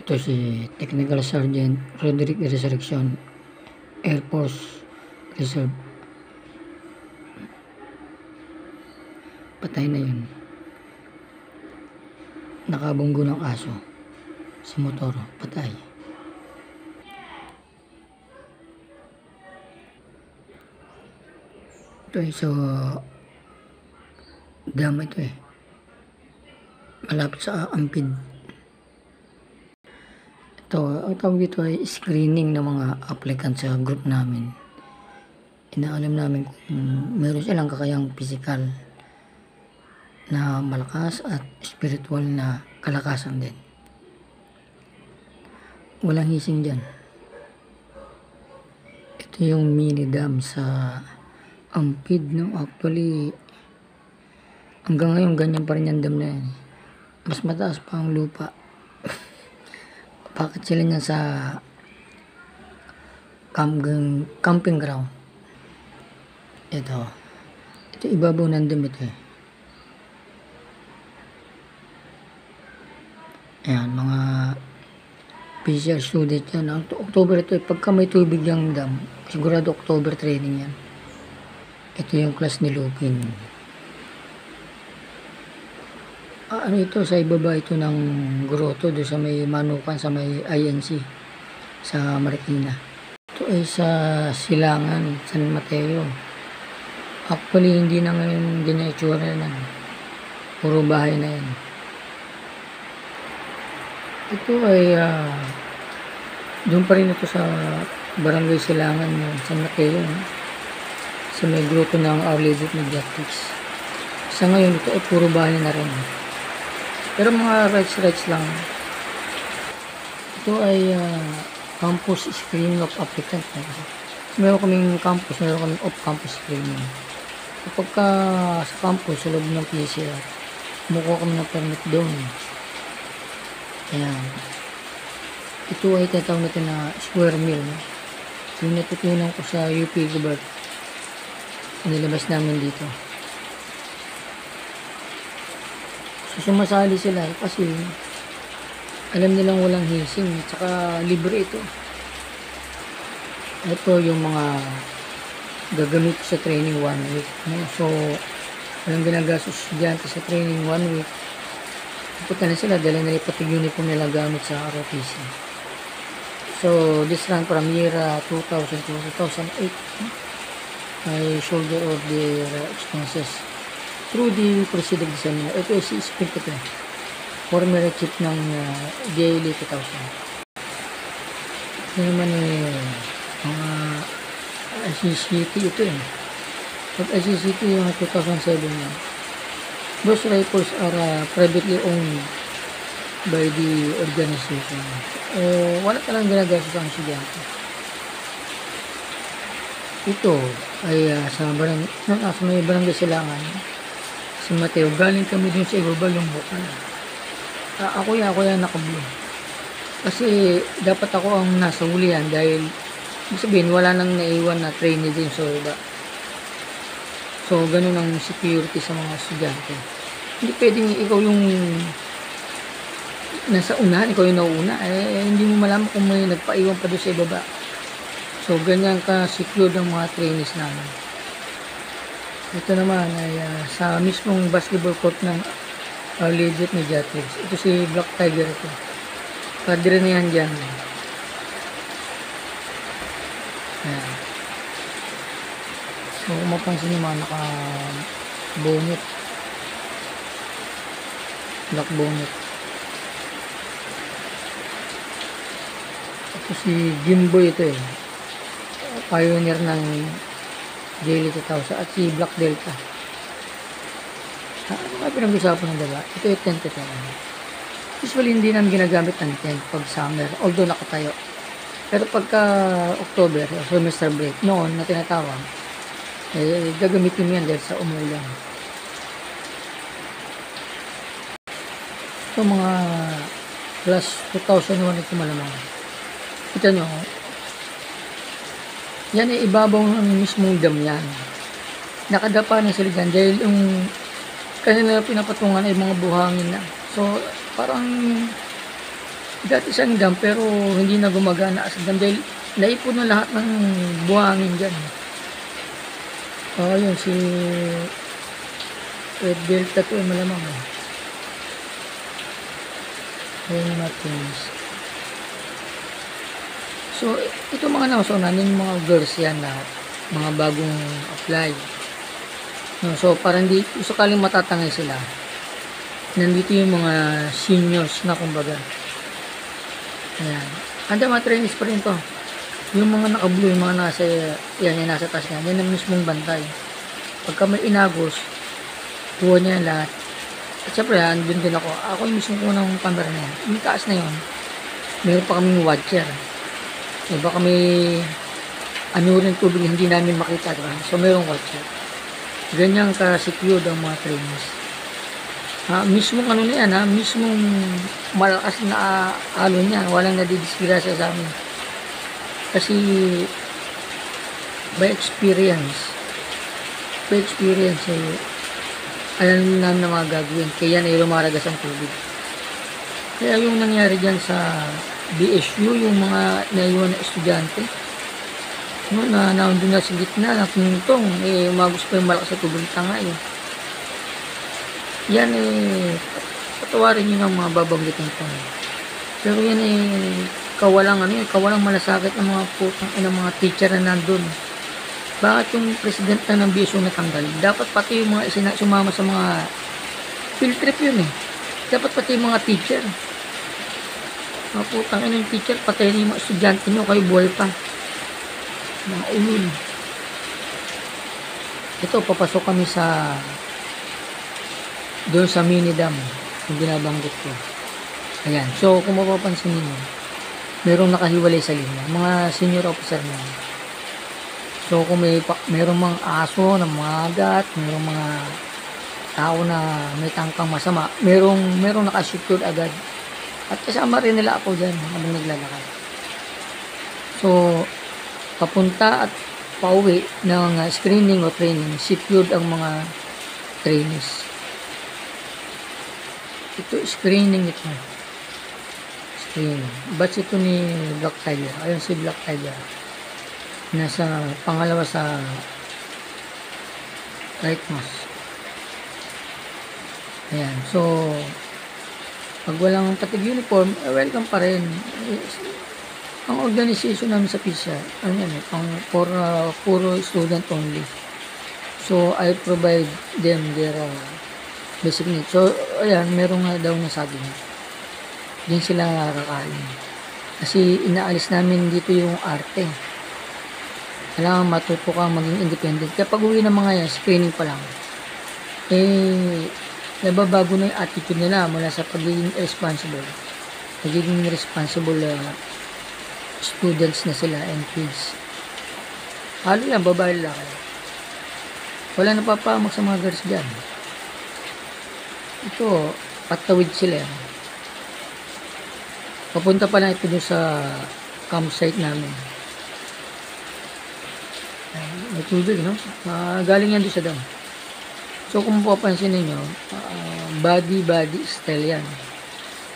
Ito si Technical Sergeant Roderick Resurrection, Air Force Reserve. Patay na yun. Nakabunggo ng aso sa motor. Patay. Ito ay sa dam ito malapit sa Ampid. Ito, ang tawag dito ay screening ng mga applicant sa group namin. Inaalam namin kung meron silang kakayang physical na malakas at spiritual na kalakasan din. Walang hising dyan. Ito yung mini dam sa Ampid, no? Actually, hanggang ngayon ganyan pa rin yung dam na yan. Mas mataas pa ang lupa. Bakit sila niyan sa camping ground? Ito ibabaw ng dam ito Ayan, mga PCR student yan. October ito pagka may tubig yung dam, sigurado October training yan. Ito yung class ni Lupin. Ano ito, sa ibaba ito ng grotto doon sa may Manukan, sa may INC sa Marikina. Ito ay sa Silangan, San Mateo. Actually hindi na ngayon ganyan itsura na, puro bahay na yan. Ito ay doon pa rin ito sa Barangay Silangan, San Mateo, sa may grotto ng Our Lady of Mediatrix. Sa ngayon ito ay puro bahay na rin. Pero mga rights lang. Ito ay campus screening of applicant. Meron kaming campus, meron kaming off-campus screening. Kapag sa campus, sa loob ng PCR, kumukuha kami ng permit doon. Ayan. Ito ay tatawag natin na square meal. Yung natutunan ko sa UP Gubert. Nilabas namin dito. So, sumasali sila kasi alam nilang walang hising at saka libre ito. Ito yung mga gagamit sa training 1 week. So, walang ginagastos estudyante sa training 1 week. Pupunta na sila, dala na pati uniform nila gamit sa ROTC. So, this run from year 2000 to 2008, I shoulder all their expenses through the procedure seminar. Ito ay si Spink ito. Former chief ng JLE 2000. Ito naman mga ICCT ito Pag ICCT yung 2007 yan. Those rifles are privately owned by the organization. Wala talang ginagastos ang estudyante. Ito ay sa may Barangay Silangan, San Mateo. Galing kami dun sa ibaba yung bukal. Ako yan naka-blue. Kasi dapat ako ang nasa hulihan dahil sabihin wala nang naiwan na trainee din sa iba. So ganun ang security sa mga estudyante. Hindi pwedeng ikaw yung nasa unahan, ikaw yung nauuna. Hindi mo malaman kung may nagpaiwan pa doon sa ibaba. So ganyan ka-secure ang mga trainees namin. Ito naman ay sa mismong basketball court ng Our Lady of Mediatrix. Ito si Black Tiger ito. Padre na yan dyan. Ayan. So kung mapansin nyo mga naka-bonnet. Black bonnet. Ito si Jimboy ito pioneer ng JLE 2000 at si Black Delta. Ano nga pinag-usapan ng dala? Ito yung tent ito. Usually hindi namin ginagamit ng tent pag summer, although nakatayo. Pero pagka October, semester break, noon na tinatawag, gagamitin mo yan dahil sa umulan. Ito mga class 2001 ito malamang. Kita nyo, yan ay ibabaw ng mismong dam yan. Nakadapa na sila dyan dahil yung kanila pinapatungan ay mga buhangin na. So, parang Dati siyang dam pero hindi na gumagana as dam dahil naipon na lahat ng buhangin dyan. Yun si Red Delta to malamang. Ayan yung mga things. So, ito mga nausunan yung mga girls yan na mga bagong apply. No, so, parang di sakaling matatangay sila. Nandito yung mga seniors na kumbaga. Ayan. Anda mga trainees pa rin to. Yung mga naka-blue, yung mga nasa, yan, yung nasa taas niya. Yan ang mismong bantay. Pagka may inagos, kuha niya lahat. At syempre, andun din ako. Ako yung mismo ko ng camera na yan. Yung taas na yun, meron pa kaming watcher. So, baka may rin tubig hindi namin makita. Diba? So, merong watcher. Ganyan ka-secured ang mga trainees. Mismong ano na yan, mismong malakas na alon niya. Walang nadidisgrasya sa amin. Kasi, by experience, alam namin na mga gagawin. Kaya yan ay lumaragas ang tubig. Kaya yung nangyari dyan sa BSU, yung mga naiwan na estudyante, no, na nandun na sa gitna, na pinutong, umagos pa yung malakas sa tubig tangay. Yan patawarin nyo ng mga babanggitin ko. Pero yan kawalang malasakit ng mga putang ng mga teacher na nandun. Bakit yung president na ng BSU natanggal? Dapat pati yung mga sumama sa mga field trip yun Dapat pati yung mga teacher. Mga putang yung teacher, pati yung mga estudyante nyo, kayo buhay pa. Mga ulul. Ito, papasok kami doon sa mini dam, yung binabanggit ko. Ayan. So, kung mapapansin niyo, merong nakahiwalay sa linya. Mga senior officer na. So, kung mayroong mga aso na mga agat, mayroong mga tao na may tangkang masama, merong nakasecure agad. At kasama rin nila ako dyan habang naglalakad. So, papunta at pauwi ng screening o training, secured ang mga trainees. Ito, screening ito. Screening. Batch ito ni Black Tiger. Ayun si Black Tiger. Nasa pangalawa sa right mouse. Ayan. So, pag walang patig uniform, welcome pa rin. Ang organization namin sa PISA, puro student only. So, I provide them their basic needs. So, ayan, meron nga daw na sabi niya. Diyan sila nakakain. Kasi inaalis namin dito yung arte. Kailangan matuto kang maging independent. Kaya pag uwi ng mga yan, screening pa lang. Nababago na yung attitude nila mula sa pagiging responsible. Pagiging responsible students na sila and kids. Halo yan, babae lang. Wala napapahamak sa mga girls dyan. Ito, patawid sila. Papunta pa lang ito doon sa campsite namin. May tubig, no? Galing yan doon sa dam. So, kung mapapansin ninyo, body style yan.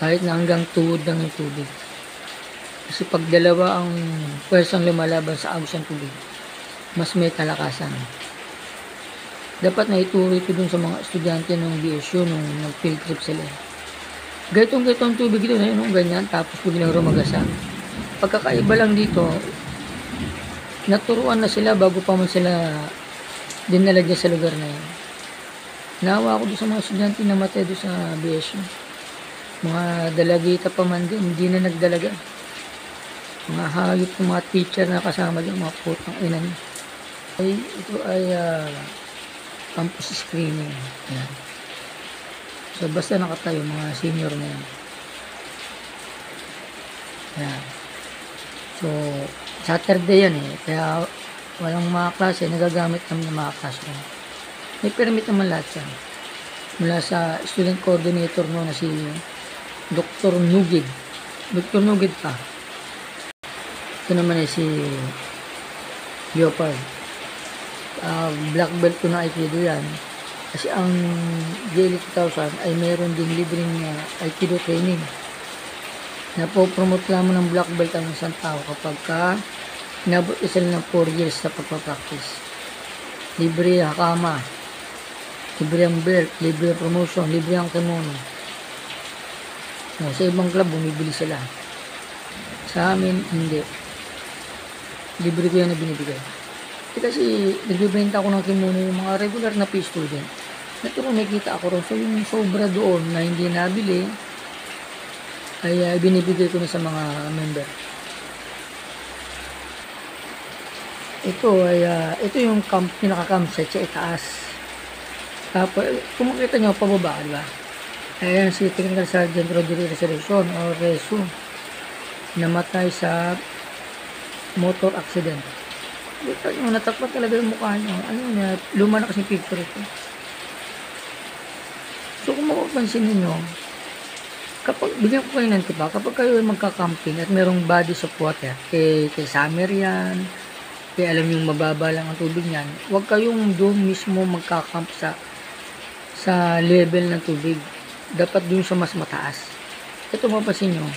Kahit na hanggang tuhod lang yung tubig. Kasi pag dalawa ang pwersang lumalaban sa agos ng tubig, mas may kalakasan. Dapat na ituro ito dun sa mga estudyante ng BSU nung nag-field trip sila. Gaytong tubig ito na yun, ganyan, tapos biglang rumagasa. Pagkakaiba lang dito, naturuan na sila bago pa man sila dinala dyan sa lugar na yun. Naawa ako doon sa mga estudyante na matay doon sa BSU. Mga dalagita pa man din, hindi na nagdalaga. Mga hayop ng mga teacher na kasama dyan, mga putang ina niya. Ito ay campus screening. Ayan. So, basta nakatayo, mga senior na yan. Ayan. So, Saturday yan kaya walang mga klase, nagagamit naman ng mga classroom. May permit naman lahat yan. Mula sa student coordinator na si Dr. Nugid. Dr. Nugid pa. Ito naman ay si Leopard. Black belt ko na Aikido yan. Kasi ang JL 2000 ay meron din libreng Aikido training. Napopromote lamang ng black belt ang isang tao kapag inabot sila ng 4 years sa pagpapractice. Libre ang kama, libre ang belt, libre ang promotion, libre ang kimono. Sa ibang club, bumibili sila. Sa amin, hindi. Libre ko yan na binibigay. Kasi nagbibenta ako ng kimono yung mga regular na PE student. Natural nakita ako ron. So yung sobra doon na hindi nabili, ay binibigay ko na sa mga member. Ito yung pinaka-campsite sa itaas. Tapos, kung makita nyo, pababa, di ba? Ayan si Technical Sergeant Rodrigo Resurrection o Resu. Namatay sa motor accident. Dito nyo, natakpat talaga yung mukha nyo. Ano niya, luma na kasi picture ito. So, kung mapapansin ninyo, bigyan ko kayo ng tipa, kapag kayo magka-camping at merong bodies of water, kay summer yan, kaya alam yung mababa lang ang tubig niyan, huwag kayong doon mismo magka-camp sa level ng tubig. Dapat doon sa mas mataas. Ito mapapansin nyo,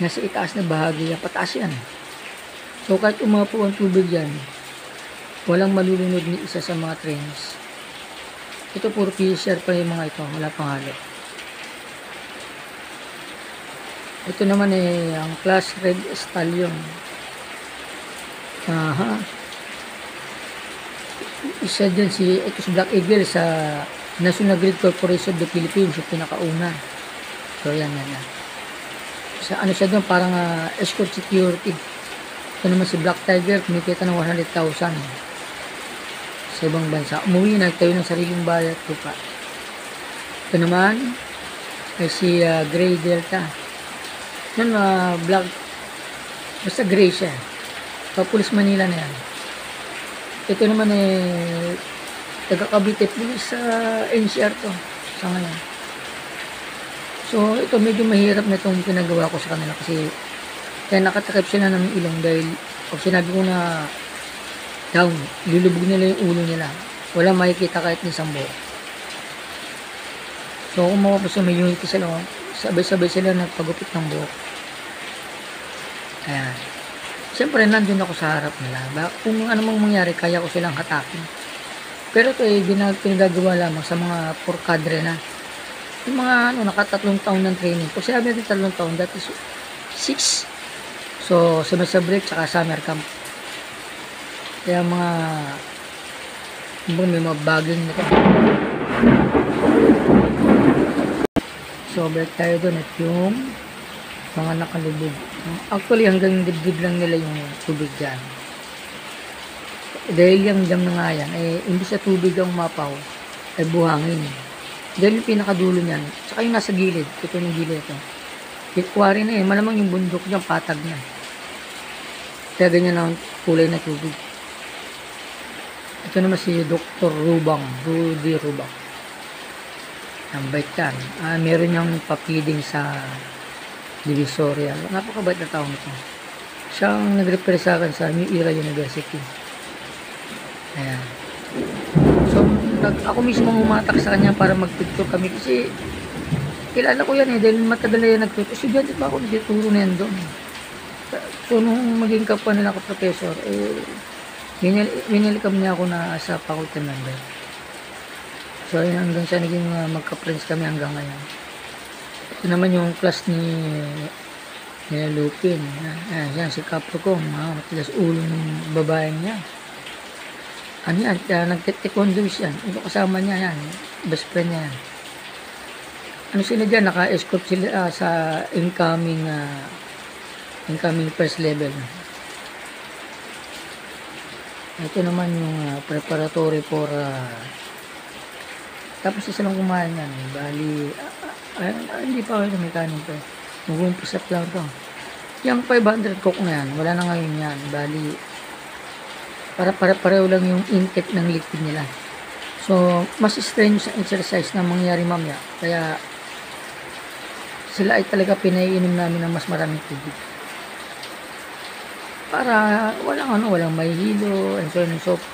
nasa itaas na bahagi yan, pataas yan. So kahit umapo ang tubig yan, walang malulunod ni isa sa mga trains. Ito puro fisher pa yung mga ito, wala pang halo. Ito naman ang Class Red Stallion. Isa dyan ito si Black Eagle sa National Grid Corporation of the Philippines, yung pinakauna. So yan. Sa ano siya doon, parang escort security. Ito naman si Black Tiger, kumikita ng 100,000 sa ibang bansa. Umuwi na, nagtayo ng sariling bahay at lupa. Ito naman ay si Gray Delta. Yan, black, basta gray siya. Police Manila na yan. Ito naman taga Cavite Police sa NCR to sa ngayon. So ito medyo mahirap na itong pinagawa ko sa kanila kasi kaya nakatakip sila ng ilong dahil pag sinabi ko na down, lulubog nila yung ulo nila. Wala makikita kahit ni isang buhok. So kung mapapos may unity sila, sabay-sabay sila nagpagupit ng buhok. Ayan. Siyempre, nandun ako sa harap nila. Kung ano mang mangyari, kaya ko silang hatakin. Pero ito pinagagawa lamang sa mga porkadre na. Yung mga nakatatlong taon ng training. Kung sabi natin 3 taon, that is 6. So, semester break, saka summer camp. Kaya may mga baging na ito. So, break tayo doon at yung mga nakalubog. Actually, hanggang dibdib lang nila yung tubig dyan. Dahil yung dam na nga yan, hindi sa tubig ang mapaw, ay buhangin. Dahil yung pinakadulo niyan, saka yung nasa gilid, ito yung gilid ito. Quarry na malamang yung bundok niyan, patag na. Kaya ganyan ang kulay na tubig. Ito naman si Dr. Rudy Rubang. Ang bait yan. Meron niyang papiding sa Divisoria. Napakabait na tao nito. Siya ang nag-refer sa akin sa New Era University. Ayan. So, ako mismo humatak sa kanya para mag-tutor kami kasi kilala ko yan dahil matagal na yan nag-tutor. Estudyante pa ako, nagtuturo na yan doon. So, nung maging kapwa nila ako professor, winilikam niya ako na sa faculty member. So, ayun, hanggang sa naging magka-friends kami hanggang ngayon. Ito naman yung class ni Lupin. Yan, si Capricorn. Matigas ulo ng babaeng niya. Ano yan? Nagtitaekwondo siya. Ito kasama niya yan. Best friend niya yan. Ano sila dyan? Naka-escort sila sa incoming first level. Ito naman yung preparatory for tapos isa lang kumain yan. Bali, hindi pa ako may kanin pa. Mag-umpisap lang to. Yung 500 coke na yan, wala na ngayon yan. Bali, pareho lang yung intake ng liquid nila. So, mas strenuous ang exercise na mangyari mamaya. Kaya, sila ay talaga pinaiinom namin ng mas maraming tubig. Para walang mahihilo, and so on and so forth.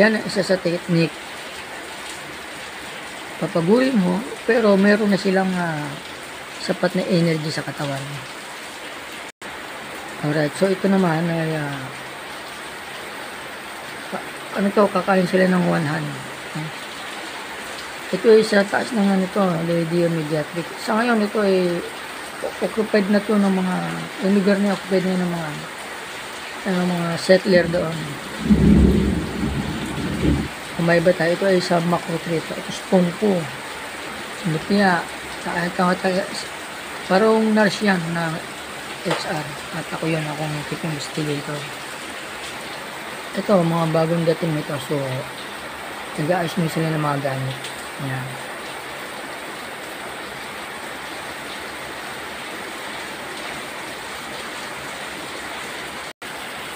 Yan ang isa sa technique. Papagurin mo, pero meron na silang sapat na energy sa katawan. Alright, so ito naman ay kakain sila ng 100. Ito ay sa taas ng Lydia Mediatric. Sa ngayon ito ay occupied na to ng mga, yung lugar niya occupied na ng mga settler doon. Kumaiba tayo, ito ay sa macro trip. Ito stone po. Mutya, parang nurse yan na HR. At ako yun, akong tipong investigator. Ito, mga bagong dating nito. So, nag-aayos mo sila ng mga gamit. Ayan.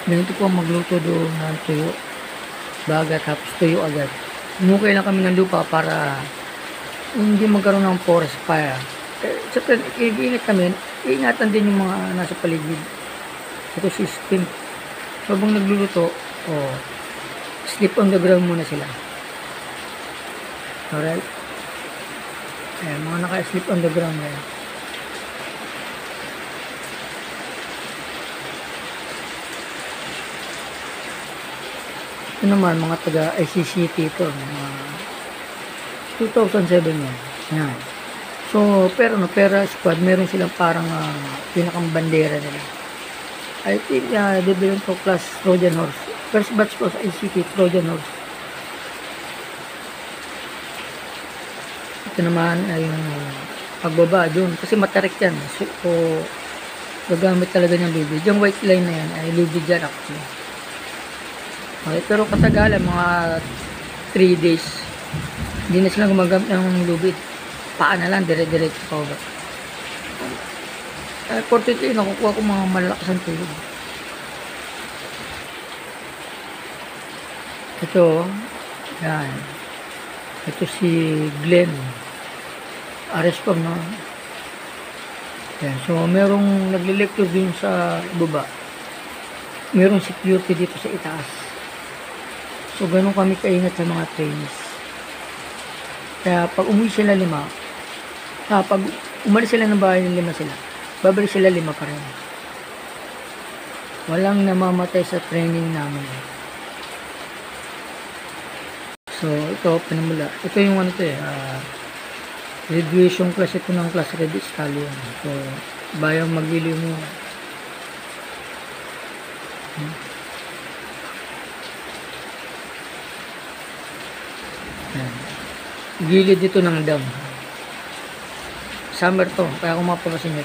Ganito po magluto doon ng tuyo. Baga, tapos tuyo agad. Umukay lang kami ng lupa para hindi magkaroon ng forest fire. Siyempre, iingat kami. Iingatan din yung mga nasa paligid. Ito system. So, habang nagluluto, sleep on the ground muna sila. Alright? Ayan, mga naka-sleep on the ground ngayon. Ito naman, mga taga-ICCT ito. Mga 2007 yan. Yan. So, Pera Squad, meron silang parang pinakang bandera nila. I think, they belong to class Trojan Horse. First batch ko sa ICT, Trojan Horse. Ito naman ay yung pagbaba doon. Kasi matarik yan. So, gagamit talaga ng lubid. Yung white line na yan ay lubid yan actually. Okay, pero katagalan, mga 3 days, hindi na sila gumagamit ng lubid. Paa na lang, dire-diretso pa ba. Fortunately, nakukuha ko mga malalakas ang tulog. Ito, yan. Ito si Glenn. Arrest no? Yan. So, merong nagle-lecture din sa baba. Merong security dito sa itaas. So, ganun kami kaingat sa mga trainees. Kaya, pag umuwi sila 5, pag umalis sila ng bahay ng 5 sila, babalik sila 5 pa rin. Walang namamatay sa training namin. So, ito, pinamula. Ito yung graduation class ito ng class Red Stallion. So, bayang magliliw mo. Gilid dito ng dam. Summer to, kaya kung mapapasin nyo,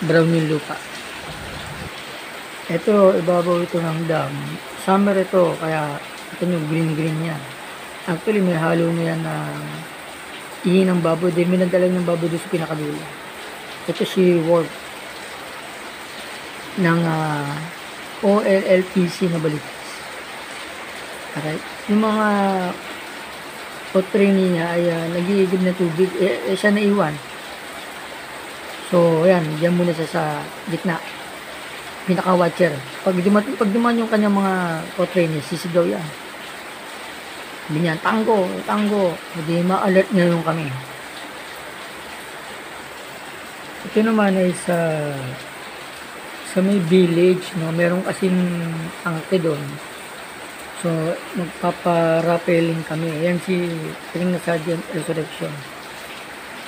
brown yung lupa. Ito, ibabaw ito ng dam. Summer ito, kaya ito yung green niya. Actually, may halo na yan na ihi ng baboy. May nagdalag ng baboy doon sa pinakadulo. Ito si Ward ng OLLPC na balikas. Alright. Yung mga training niya ay nag-iigib na tubig. Siya naiwan. So, ayan. Diyan muna siya sa gitna. Pinaka-watcher. Pag duman yung kanyang mga training, sisigaw yan. Sabi niya, tango. Hindi ma-alert ngayon kami. Ito naman ay sa may village, no? Merong kasing angke doon. So, magpaparapeling kami. Ayan si Ring na Sergeant Resurrection.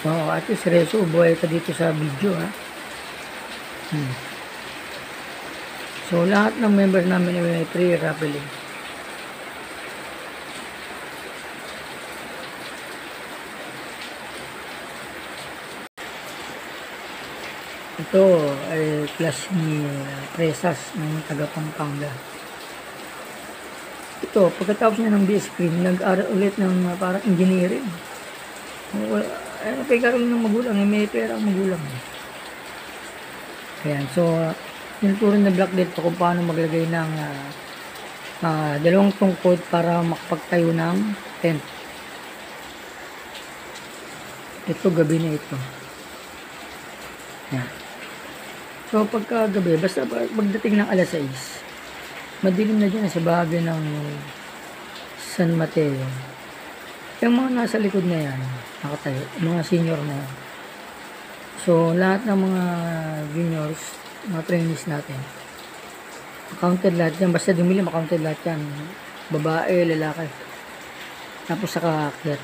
So, at least Reso, buhay ka dito sa video, ha? So, lahat ng members namin ay may pre-rappelling. Ito ay class ni Presas ng taga Pampanga. Ito, pagkatapos niya ng B-Screen, nag-aral ulit ng parang engineering. Pagkaroon ng magulang, may pera ang magulang. Ayan, so, tinuturo na black dito kung paano maglagay ng 2 tungkod para makapagtayo ng tent. Ito, gabi na ito. Ayan. So, pagkagabi, basta pagdating ng alas 6, madilim na dyan sa bahagi ng San Mateo. Yung mga nasa likod na yan, nakatayo, mga senior na yan. So, lahat ng mga juniors, mga trainees natin, accounted lahat yan. Basta dumilim, accounted lahat yan. Babae, lalaki. Tapos saka aakyat.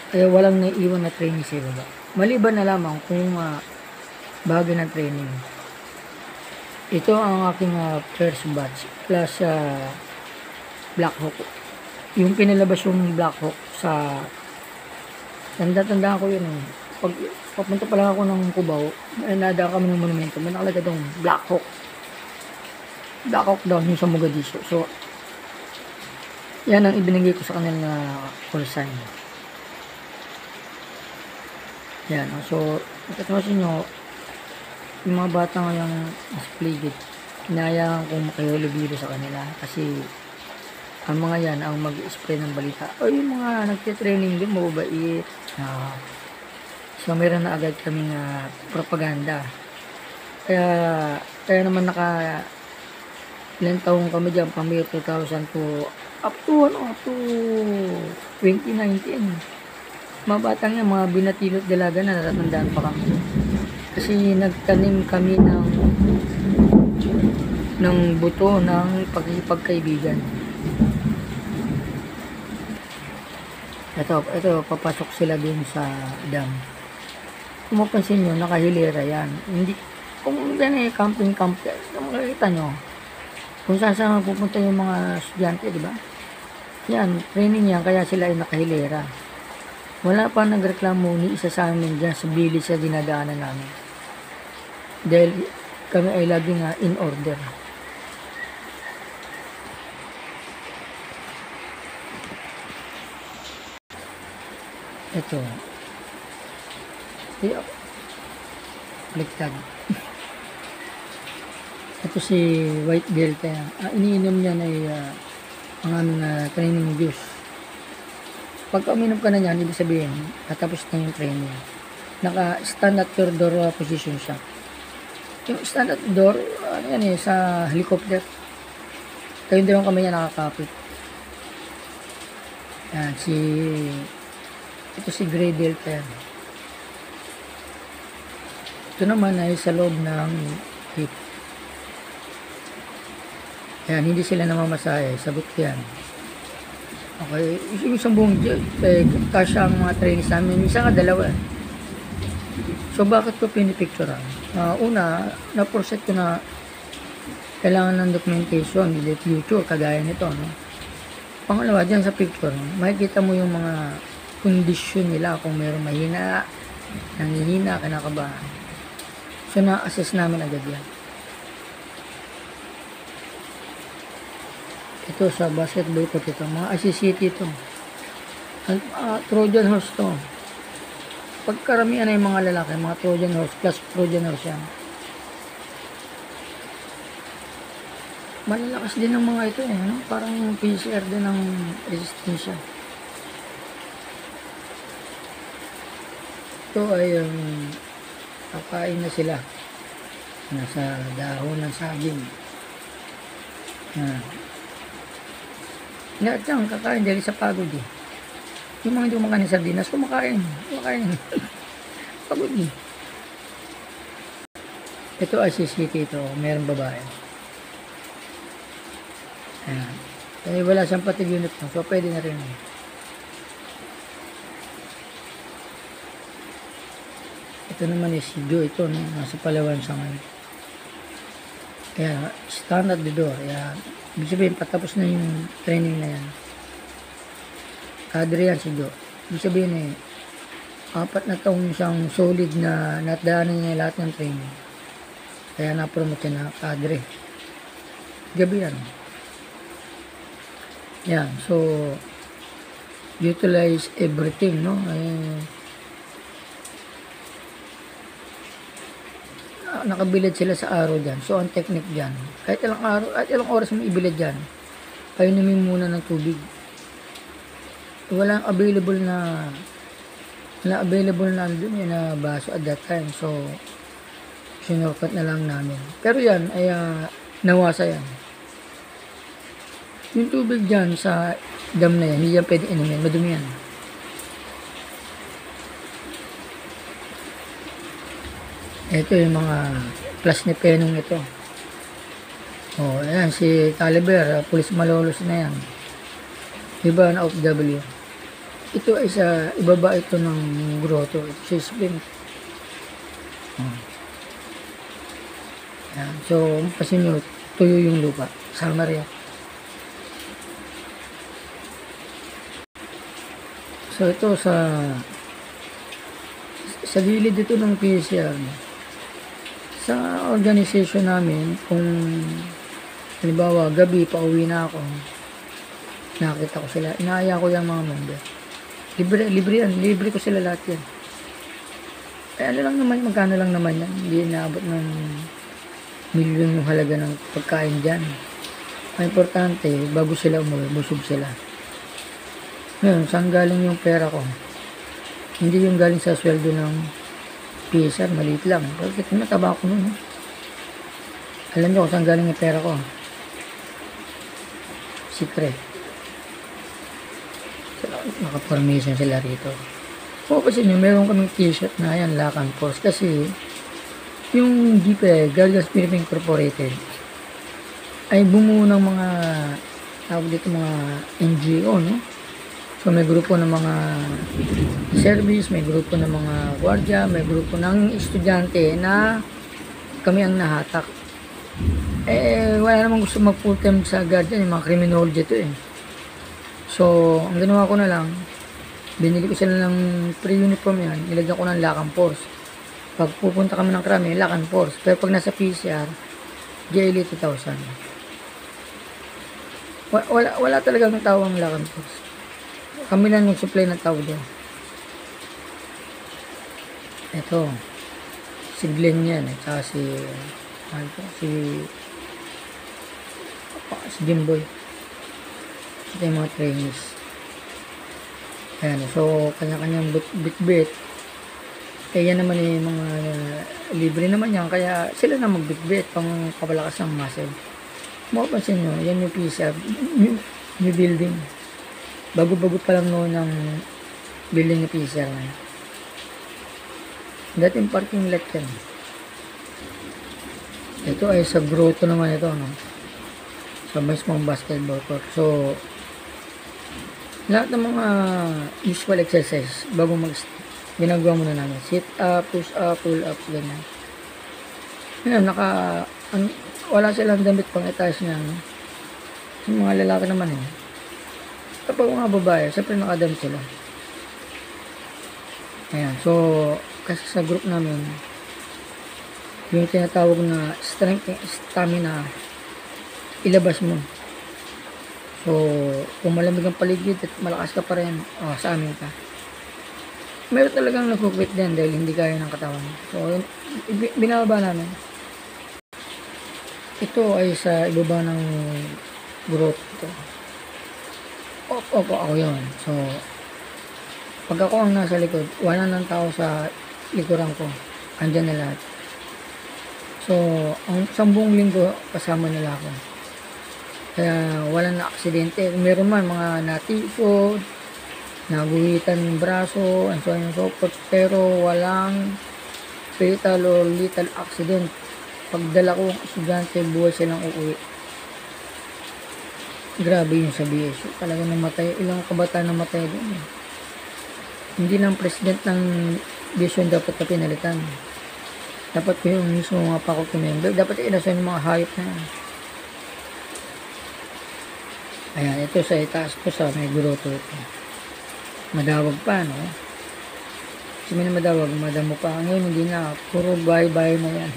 Kaya walang naiiwan na training sa baba. Maliban na lamang kung bago ng training. Ito ang aking first batch plus Black Hawk. Yung pinalabas yung Black Hawk sa tanda-tanda ko yun. Pag papunta pa lang ako ng Cubao, nadaan kami ng monumento. May nakalagay itong Black Hawk. Black Hawk daw yung sa Mogadishu. So, yan ang ibinigay ko sa kanila na call sign. Yan. So, katamasin nyo, yung mga bata ngayon mas pligid. Hinayaan kong makihulubilo sa kanila kasi ang mga yan ang mag-spray ng balita. O yung mga nagtitraining din, mababait. So, meron na agad kaming propaganda. Kaya naman ilang taong kami dyan, from year 2000 to up to 2019. Mga batang yan, mga binatilot dalaga na natatandaan pa kami. Kasi nagtanim kami ng buto ng pagkikipagkaibigan. Ito, papasok sila din sa dam. Kung mapansin nyo, nakahilera yan. Hindi, kung yan camping, makikita nyo, kung saan pupunta yung mga estudyante, di ba? Yan, training yan, kaya sila ay nakahilera. Wala pa nagreklamo ni isa sa amin dyan sa bilis sa dinadaanan namin. Dahil kami ay laging in order. Ito. Baliktad. Ito si White Belt. Iniinom niya na ang aming training juice. Pagka uminom ka na niyan, ibig sabihin, natapos na yung training. Naka-stand at your door position siya. Yung stand at door, sa helicopter. Kaya hindi naman kami niya nakakapit. Yan, ito si Grey Delta. Ito naman ay sa loob ng hip. Yan, hindi sila namamasahe. Sagot yan. Okay, isang buong kasya ang mga trainees namin. Isa nga dalawa. So, bakit ko pinipicturean? Una, na-process ko na kailangan ng documentation, in the future, kagaya nito. No? Pangalawa, dyan sa picture, makikita mo yung mga kondisyon nila kung mayroong mahina, nanghihina, kinakabahan. So, na-assess namin agad yan. Ito sa basketball court ito, mga ICCT ito. Trojan horse to. Pagkaramihan ay mga lalaki, mga Trojan horse, plus Trojan horse yan. Malalakas din ng mga ito no? Parang PCR din ng resistensya. Ito ay kakain na sila. Nasa dahon ng saging. Lahat yan, kakain dahil sa pagod eh. Yung mga hindi kumakain ng sardinas, kumakain. Pagod eh. Ito ay CCT ito, mayroong babae. Ayan. Eh, wala siyang patig unit mo, so pwede na rin. Ito naman is si Joe, ito, no? Nasa Palawan sa ngayon. Kaya, standard the door. Kaya, ibig sabihin, patapos na yung training na yan. Kadre yan si Joe. Ibig sabihin 4 na taong siyang solid na natdaanan niya lahat ng training. Kaya na-promote siya na kadre. Gabi yan. Yan, so, utilize everything, no? Nakabilad sila sa araw dyan. So, ang technique dyan, kahit ilang oras mo ibilad dyan, painumin muna ng tubig. Walang available na doon na baso at that time. So, sinorkat na lang namin. Pero yan, ay nawasa yan. Yung tubig dyan sa dam na yan, hindi yan pwede inumin. Madumi yan. Ito yung mga class ni Penong ito. Oh, ayan si Caliber, pulis malolos na yan. Iba na OFW. Ito ay sa ibaba ito ng grotto. Ito si Spring. Oh. Ayan. So, kasi nyo, tuyo yung lupa. Summer yan. So, ito sa gilid dito ng PCR. Sa organization namin, kung halimbawa, gabi, pauwi na ako, nakita ko sila, inaaya ko yung mga member. Libre yan, libre ko sila lahat yan. Kaya ano lang naman, magkano lang naman yan, hindi naabot ng milyon yung halaga ng pagkain dyan. Ang importante, bago sila umuwi, busog sila. Ngayon, saan galing yung pera ko? Hindi yung galing sa sweldo ng PSR, maliit lang. Bakit mataba ko nun? Alam nyo kung saan galing yung pera ko? Secret. Naka-formation sila rito. O kasi nyo, meron kaming t-shirt na yan, Lakan Force. Kasi, yung GPE, Guardians Philippine Incorporated, ay bumuo ng mga, tawag dito mga NGO, no? So, may grupo ng mga service, may grupo ng mga gwardiya, may grupo ng estudyante na kami ang nahatak. Wala namang gusto mag full time sa guardian, yung mga criminology ito eh. So, ang ginawa ko na lang, binili ko sila ng pre-uniform yan, nilagyan ko ng Lakan Force. Pag pupunta kami ng Krami, Lakan Force. Pero pag nasa PCR, GLA 2000. Wala talagang tawang Lakan Force. Kami lang nag-supply ng tao doon. Ito, si Glenn yan, tsaka si Jimboy. Ito yung mga trainees. Ayan, so kanya-kanyang bit-bit. Kaya naman yung mga libre naman yan, kaya sila na mag-bit-bit pang kapalakas ng muscle. Mapapansin nyo, yan yung PCR, new building. Bago-bago pa lang noon ng building ng PCR na. Dating parking lot yan. Ito ay sa grotto naman ito, no? Sa mismong basketball court. So, lahat ng mga usual exercise bago ginagawa muna namin. Sit up, push up, pull up, ganyan. Ngayon, wala silang damit pang itaas niya, no? Yung mga lalaki naman eh. Kapag mga babae, siyempre nakadamit sila. Ayan, so, kasi sa group namin, yung tinatawag na strength, stamina, ilabas mo. So, kung malamig ang paligid at malakas ka pa rin, sa amin ka. Meron talagang nag-quit din dahil hindi kaya ng katawan. So, binababa namin. Ito ay sa ibaba ng growth. Opo, ako yun. So, pag ako ang nasa likod, wala ng tao sa likuran ko. Andyan na lahat. So, ang 10 linggo kasama nila ako. Kaya wala na aksidente. Meron man mga natifod, naguhitan ng braso, and so on and so forth. Pero walang fatal or lethal accident. Pagdala ko ang estudyante, buhay silang uuwi. Grabe yung sa BSU. Talagang namatay. Ilang kabataan namatay doon. Hindi lang president ng BSU dapat na pinalitan. Dapat ko yung mismo mga faculty member. Dapat inasan yung mga hayop na yan. Ayan, ito sa itaas ko sa may grotto ito. Madawag pa, no? Kasi may madawag, madamo pa. Ngayon, hindi na. Puro bahay-bahay na yan.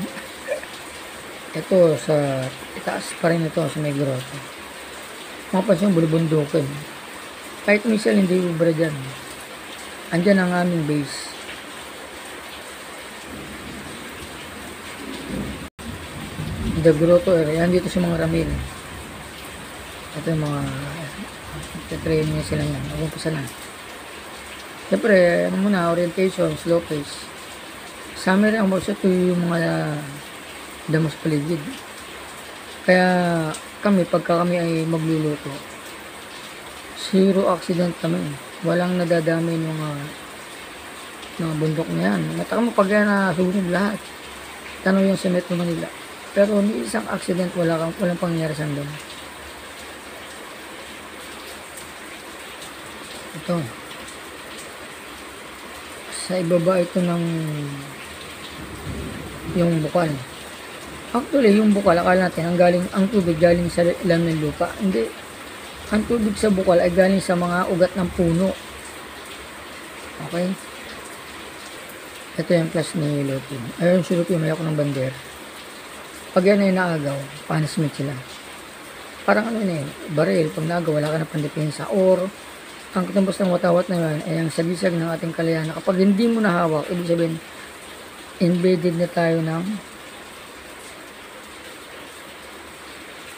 Ito, sa itaas pa rin ito sa may grotto. Mapansin yung bulubundukin. Kahit minsan hindi ubra dyan. Andyan ang aming base. The grotto area. Yan dito sa mga ramil. Ito yung mga training niya sila yan. Umpisa na. Siyempre, ano muna, orientation, slow pace. Summer ang box ito yung mga damos paligid. Kaya kami, pagka kami ay magluluto, zero accident kami. Walang nadadami yung mga bundok na yan. Mataka mo pag yan nasunog lahat. Tanong yung sa Metro Manila. Pero may isang accident, walang pangyayari sa doon. Ito. Sa ibaba ito ng yung bukal. Actually, yung bukal, akala natin, ang tubig galing sa ilalim ng lupa. Hindi. Ang tubig sa bukal ay galing sa mga ugat ng puno. Okay? Ito yung plus ni Lupin. Ayun si Lupin, may ako ng bander. Pag yan ay naagaw, punishment sila. Parang ano yun baril, pag naagaw, wala ka na pandepensa. Or, ang katumbas ng watawat na yun ay ang sagisag ng ating kalayana. Kapag hindi mo nahawak, ibig sabihin, invaded na tayo ng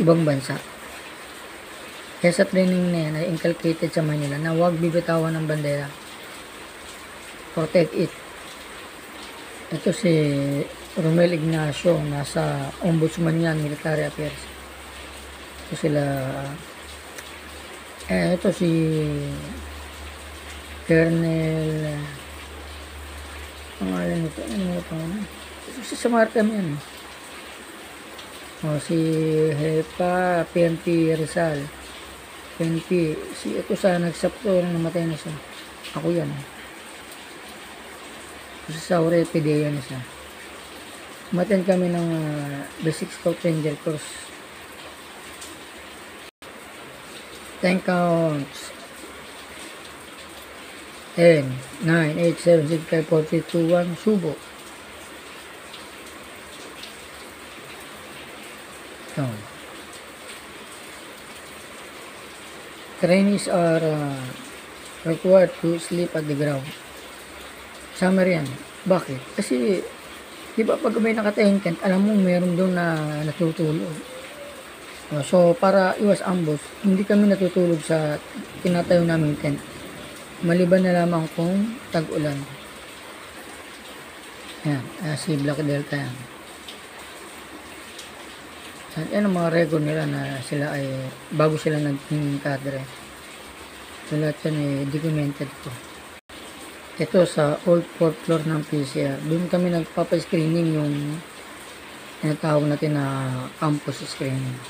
ibang bansa. Kaya sa training na yan ay inculcated sa Manila na huwag bibitawan ng bandera. Protect it. Ito si Romel Ignacio, nasa ombudsman yan, military affairs. Ito sila, ito si Colonel, pangalan nito, ano nga pangalan? Si Samartam yan. O, si Hepa PNP Rizal. PNP, ito sa nagsapto, namatay na siya. Ako yan. Kasi sa Orepidea na siya. Umaten kami ng basic scout ranger course. 10 counts. 10, 9, 8, 7, 6, 5, 4, 3, 2, 1, subo. So, trainees are required to sleep at the ground. Summer yan. Bakit? Kasi, di ba pag may nakatayong tent, alam mo meron doon na natutulog. So, para iwas ambush, hindi kami natutulog sa tinatayo naming tent. Maliban na lamang kung tag-ulan. Yan, si Black Delta yan. Yan ang mga record nila na sila ay, bago sila naging kadre. So, lahat yan ay documented ko. Ito sa old 4th floor ng PCR. Doon kami nagpapa-screening yung tinatawag natin na campus screening.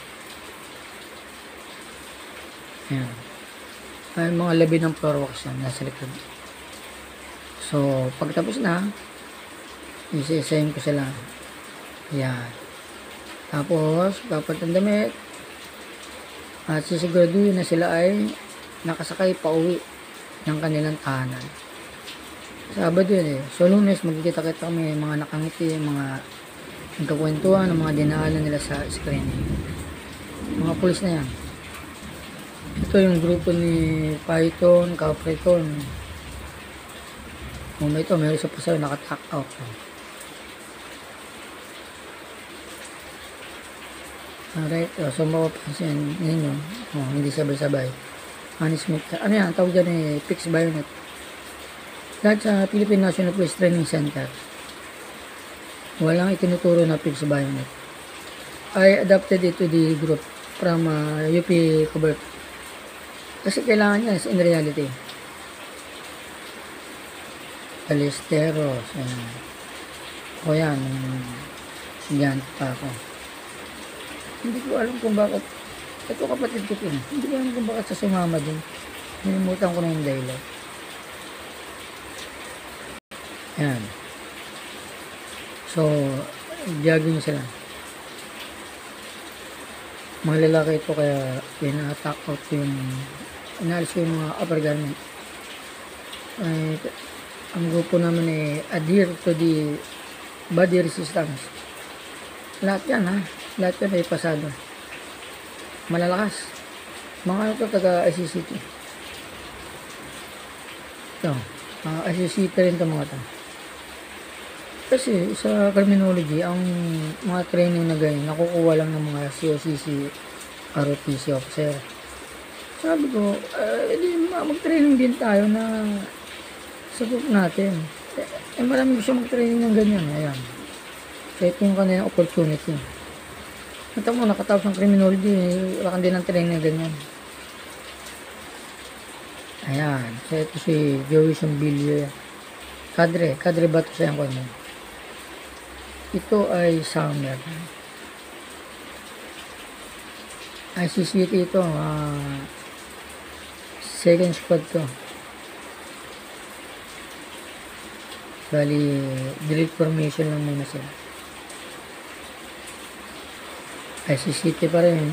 Ayan. Ay mga labi ng floor wax yan, nasa likod. So, pagtapos na, isa-isayin ko sila. Ayan. Tapos, dapat ang damit. At sisiguraduhin na sila ay nakasakay pa uwi ng kanilang tahanan. Sabado yun eh. So, Lunes, magkikita-kita kami mga nakangiti, mga nagkakwentuhan, ng mga dinaalan nila sa screening. Mga pulis na yan. Ito yung grupo ni Python, Capricorn. Ito, meron sa pasaw, naka-tuck out. Alright, so mapapansin ninyo, hindi sabay-sabay. Punishment, ano yan, tawag dyan eh, fixed bayonet. Lahat sa Philippine National Police Training Center, walang itinuturo na fixed bayonet. I adapted it to the group from UP Cobalt. Kasi kailangan niya in reality. Ballesteros, o yan, estudyante pa ako. Hindi ko alam kung bakit. Ito kapatid ko yun. Hindi ko alam kung bakit sa sumama din. Nilimutan ko na yung dahilan. Yan. So, jogging sila. Mga lalaki ito kaya pina-attack out yung inalis ko yung mga upper garment. Ang grupo naman ay adhere to the body resistance. Lahat yan ha. Lahat yan ay pasado. Malalakas. Mga ito taga-ICCT. Ito. ICCT rin ito mga ito. Kasi sa criminology, ang mga training na ganyan, nakukuha lang ng mga COCC, ROTC officer. Sabi ko, mag-training din tayo na sa group natin. Marami gusto mag-training ng ganyan. Ayan. So ito yung kanilang opportunity. Ito mo, nakatapos ng criminology, wala din ng training na ganyan. Ayan. So ito si Joey Sambilio. Kadre ba ito sa yung kanya? Ito ay summer. ICCT ito, second squad to. Bali, drill formation lang muna sila. ICCT pa rin.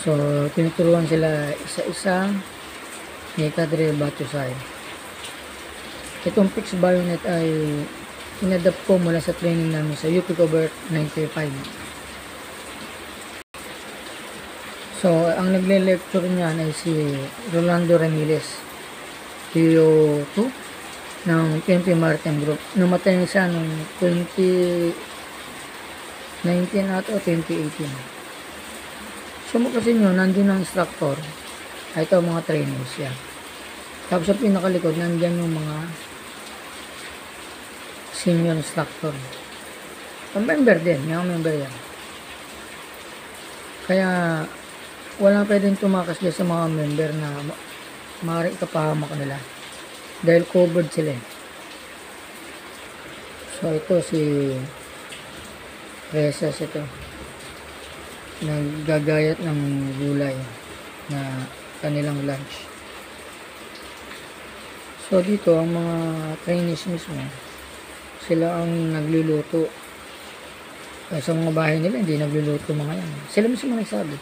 So, tinuturuan sila isa-isa ni Cadre Batusay. Itong fixed bayonet ay inadapt ko mula sa training namin sa UP Covert 95. So, ang nagle-lecture niyan ay si Rolando Ramirez, PO2 ng PNP Maritime Group. Namatay na siya noong 2019 at o 2018. So, kasi nyo, nandun ang instructor. Ito ang mga trainers yan. Tapos sa pinakalikod, nandyan yung mga senior instructor. Ang member din, yung member yan. Kaya, wala pwedeng tumakas dyan sa mga member na maaaring kapahamak nila. Dahil covered sila. So, ito si Resas ito. Naggagayat ng gulay na kanilang lunch. So, dito, ang mga trainees mismo, sila ang nagluluto. Sa mga bahay nila, hindi nagluluto mga yan. Sila mismo nagsabi.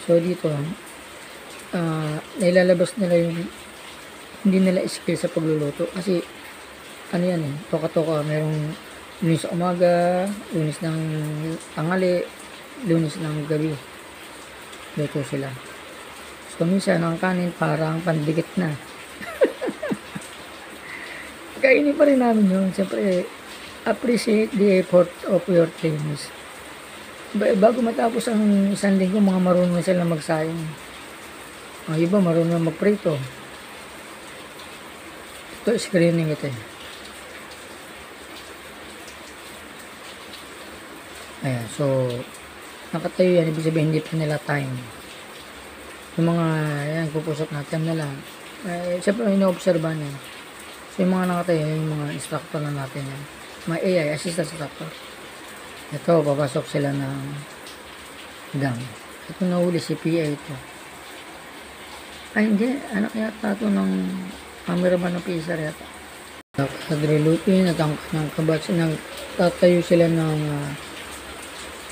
So, dito, nailalabas nila yung hindi nila skill sa pagluluto kasi ano yan toka-toka, merong lunes sa umaga, lunes ng tanghali, lunes ng gabi luto sila. So minsan ang kanin parang pandikit na. Kainin pa rin namin yun. Siyempre appreciate the effort of your trainees. Bago matapos ang isang linggo, mga marunong na sila magsayang. Ang iba marunong na magprito. Ito, screening ito. Ayan, so, nakatayo yan. Ibig sabihin, hindi pa nila time. Yung mga, yan, pupusok na time na lang. Siyempre, ino-observan yan. So, yung mga nakatayo, yung mga instructor na natin yan. Mga AI, assistant instructor. Ito, papasok sila ng dam. Ito, nahuli si PA ito. Ay, hindi. Anak yata ito ng cameraman ng PSR yata. Kadrilupin at ang kanyang kabats, nagtatayo sila ng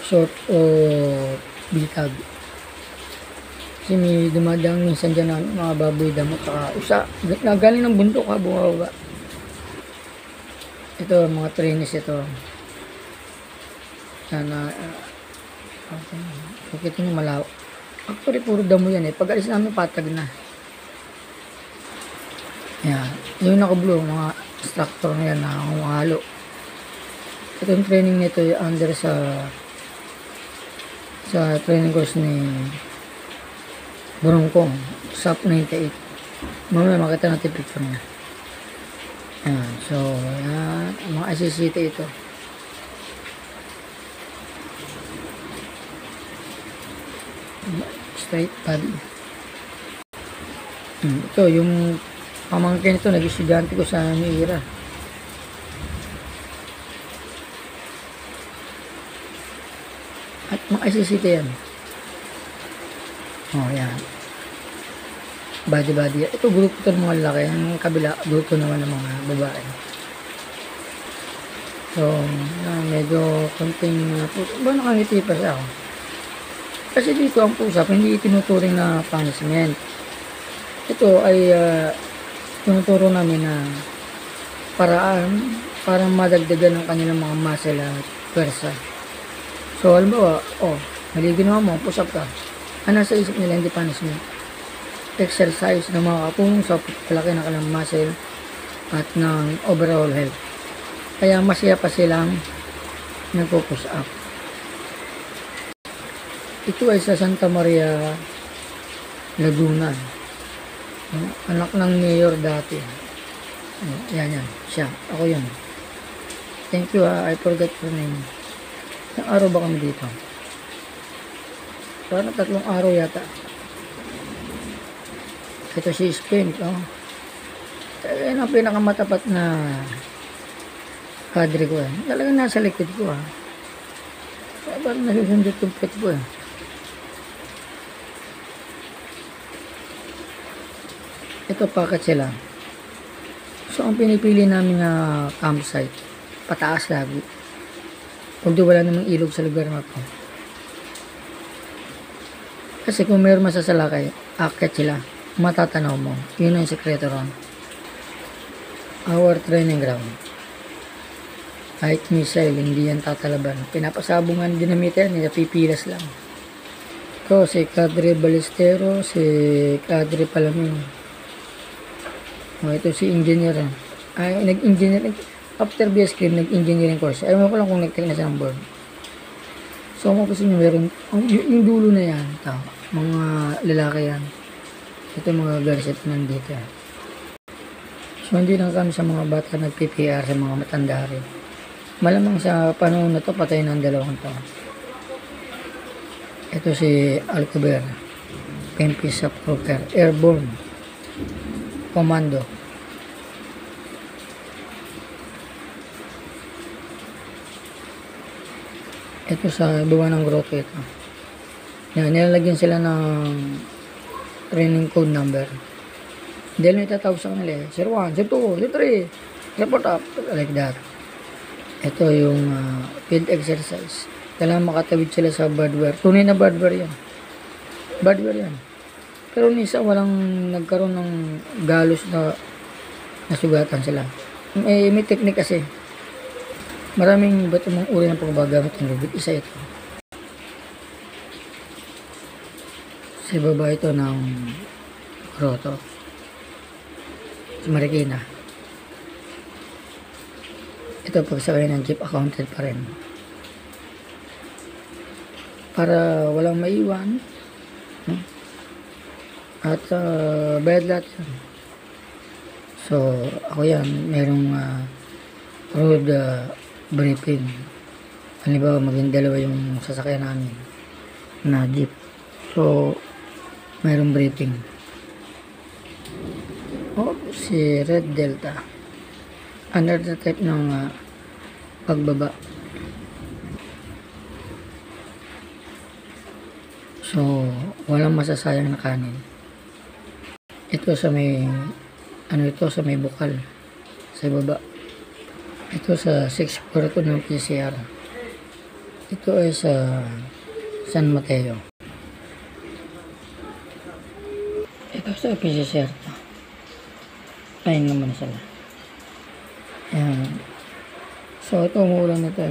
sort o bitag. Kasi may dumadang minsan dyan na mga baboy damo tsaka galing ng bundok bumababa. Ito, mga trainees ito. Sana, okay, ito yung malaw. Actually, puro damo yan Pag alis namin, patag na. Yan. Yung naka-blue, mga instructor na yan na humahalo. Itong training nito ay under sa training course ni Burongkong, SAP 98. Mamaya makita natin picture niya. Yan. So, yan. Mga ICCT ito. Straight body. Ito, yung pamangkin ito, nag-estudyante ko sa Mira. At mga ICCT yan. Oh, yan. Body. Ito, grupo ito ng mga lalaki. Ang kabila, grupo naman ng mga babae. So, medyo konting nakangiti pa siya. Kasi dito ang pusap, hindi itinuturing na punishment. Ito ay tinuturo namin na paraan para madagdagan ng kanilang mga muscle at pwersa. So, halimbawa, mali ginawa mo, push up ka. Ano sa isip nila, hindi punishment. Exercise na mga kapung sa palaki ng kanilang muscle at ng overall health. Kaya masaya pa silang nagpo-push up. Ito ay sa Santa Maria, Laguna. Anak ng mayor dati. Yan. Siya. Ako yan. Thank you I forgot your name. Isang araw ba kami dito? Parang 3 araw yata. Ito si Spain. Yan ang pinakamatapat na Kadre ko yan. Talagang nasa likod ko parang nasusundot yung pet ko Ito packet sila. So ang pinipili namin na campsite, pataas lagi. Kung di wala namang ilog sa lugar na to. Kasi kung mayroon masasalakay, akit sila. Matatanaw mo. Yun ang sekreto ron. Our training ground. Kahit missile, hindi yan tatalaban. Pinapasabungan dinamite yan, napipilas lang. Ito, si Cadre Balestero, si Cadre Palamin. Ito si engineer. Nag-engineer. After BSK, nag-engineering course. Ayaw ko lang kung nag-take na siya ng board. So, kung gusto nyo meron, yung dulo na yan, mga lalaki yan. Ito mga girls, ito nandito. So, hindi lang kami sa mga bata nag-PPR sa mga matanda rin. Malamang sa panahon na to, patay ng 2 taon. Ito si Alcover, Pempis sa Proper, Airborne, Commando. Ito sa buwan ng grotto ito. Yan, nilalagyan sila ng training code number. Dahil may tatawag sa kanila 01, 02, 03, report up, like that. Ito yung field exercise. Kailangan makatawid sila sa barbware. Tunay na barbware yan. Barbware yan. Pero minsan walang nagkaroon ng galos na nasugatan sila. May technique kasi. Maraming iba't ibang uri ng pagbagamit ng lubid. Isa ito. Sa baba ito ng grotto. Sa Marikina. Ito pagsakay ng jeep accounted pa rin. Para walang maiwan. At bayad lahat yun. So ako yan. Merong road briefing. Halimbawa maging 2 yung sasakyan namin na jeep. So mayroong briefing. Si Red Delta. Another type ng pagbaba. So walang masasayang na kanin. Ito sa may sa may bukal sa baba. Ito sa 6th floor ko ng PCR. Ito ay sa San Mateo. Ito sa PCR. Ayun naman sila. Ayan. So ito umuulan na ito.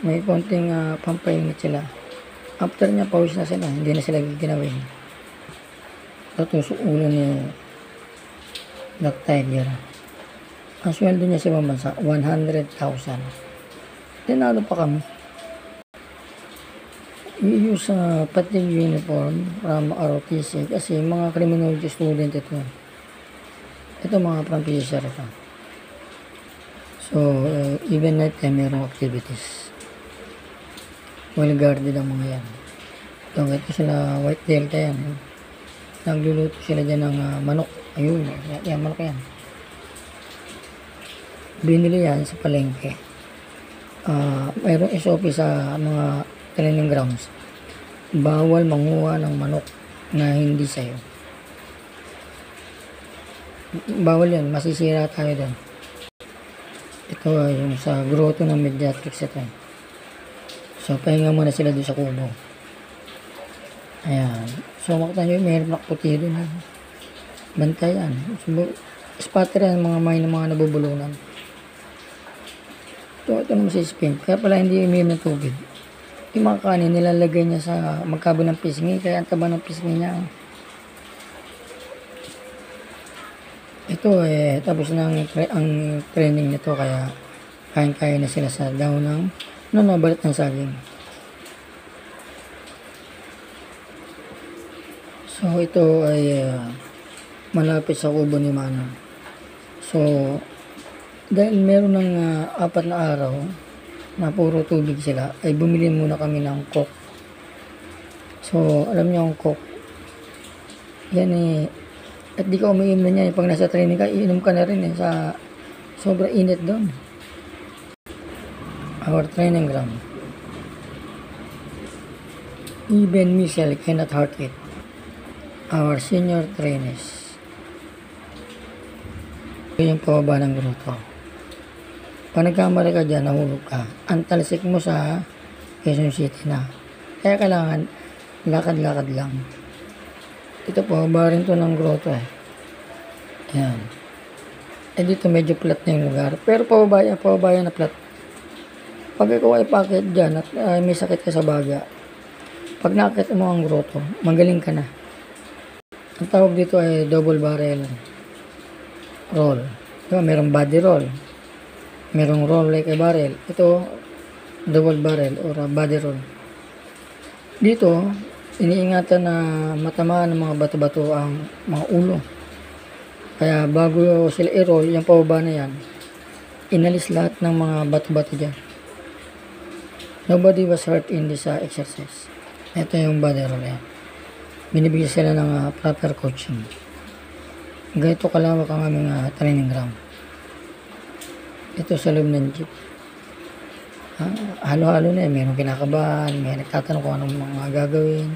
May konting pampainit sila. After niya pause na sila. Hindi na sila giginawin. Ito sa ulan ni Black Tiger. Ang sweldo niya sa ibang bansa, 100,000. Tinalo pa kami. I-use sa pati uniform from ROTC kasi mga criminology student ito. Ito mga from PSR ito. So, even night time mayroong activities. Well guarded ang mga yan. Ito sila White Delta yan. Nagluluto sila dyan ng manok. Ayun, yan manok yan. Binili yan sa palengke. Mayroong SOP sa mga training grounds. Bawal manguha ng manok na hindi sa'yo. Bawal yan, masisira tayo doon. Ito yung sa grotto ng Mediatrix ito. So pahinga muna sila doon sa kubo. Ayan. So makita nyo, mayroon nakputi doon. Bantayan. So, spotter yan mga may mga nabubulunan. Ito naman si Spin. Kaya pala hindi uminom ng tubig. Yung mga kanin nilalagay niya sa magkabo ng pisngi. Kaya ang taba ng pisngi niya. Ito tapos na ang training nito. Kaya kain-kain na sila sa daw ng balat ng saging. So ito ay malapit sa kubo ni Manong. So dahil meron ng 4 na araw na puro tubig sila, ay bumili muna kami ng Coke. So alam niyo ang Coke, yan at di ka umiinom na niya. Pag nasa training ka, iinom ka na rin sa sobrang init doon. Our training ground. Even Michelle cannot hurt it. Our senior trainees. Ito yung pababa ng gruto. Pag nagkamali ka dyan, nahulog ka. Ang talsik mo sa Quezon City na. Kaya kailangan lakad-lakad lang. Ito po, rin to ng grotto eh. Ayan. Eh dito medyo flat na yung lugar. Pero pababa na flat. Pag ikaw ay pakit dyan at may sakit ka sa baga, pag nakakit mo ang grotto, magaling ka na. Ang tawag dito ay double barrel roll. Diba, merong body roll. Merong roll like a barrel. Ito, double barrel or body roll. Dito, iniingatan na matamaan ng mga bato-bato ang mga ulo. Kaya bago sila i-roll, yung pababa na yan, inalis lahat ng mga bato-bato dyan. Nobody was hurt in this exercise. Ito yung body roll yan. Binibigyan sila ng proper coaching. Ganito kalawak ang aming training ground. Ito sa loob ng jeep. Halo-halo na eh. Mayroong kinakabahan, may nagtatanong kung anong mga gagawin.